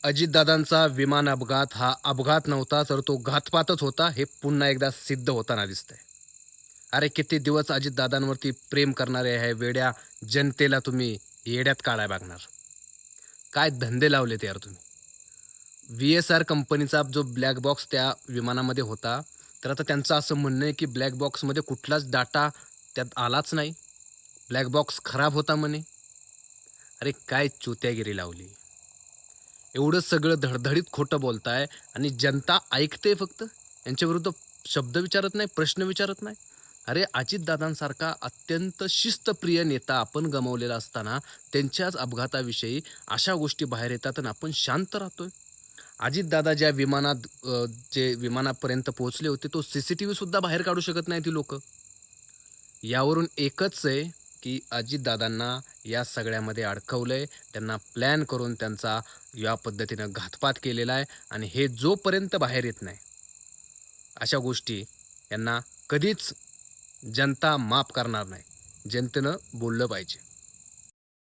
अजितदादांचा विमान अपघात हा अपघात नव्हता, तर तो घातपातच होता, हे पुन्हा एकदा सिद्ध होताना दिसतंय. अरे किती दिवस अजितदादांवरती प्रेम करणारे ह्या वेड्या जनतेला तुम्ही येड्यात काढायला बघणार. काय धंदे लावलेत यार तुम्ही. व्ही-एस-आर कंपनीचा जो ब्लॅक बॉक्स त्या विमानामध्ये होता, तर आता त्यांचं असं म्हणणं आहे, की ब्लॅक बॉक्समध्ये कुठलाच डाटा त्यात आलाच नाही. ब्लॅक बॉक्स खराब होता म्हणे. अरे काय चुत्यागिरी लावली. एवढं सगळं धडधडीत खोटं बोलताय आणि जनता ऐकते फक्त. यांच्याविरुद्ध शब्द विचारत नाही, प्रश्न विचारत नाही. अरे अजितदादांसारखा अत्यंत शिस्तप्रिय नेता आपण गमावलेला असताना त्यांच्याच अपघाताविषयी अशा गोष्टी बाहेर येतात आणि आपण शांत राहतोय. अजितदादा ज्या विमानात जे विमानापर्यंत पोहोचले होते, तो सीसीटीव्ही सुद्धा बाहेर काढू शकत नाही ती लोकं. यावरून एकच आहे, की अजितदादांना या सगळ्यामध्ये अडकवलंय. त्यांना प्लॅन करून त्यांचा या पद्धतीनं घातपात केलेला आहे आणि हे जोपर्यंत बाहेर येत नाही, अशा गोष्टी यांना कधीच जनता माफ करणार नाही. जनतेनं बोललं पाहिजे.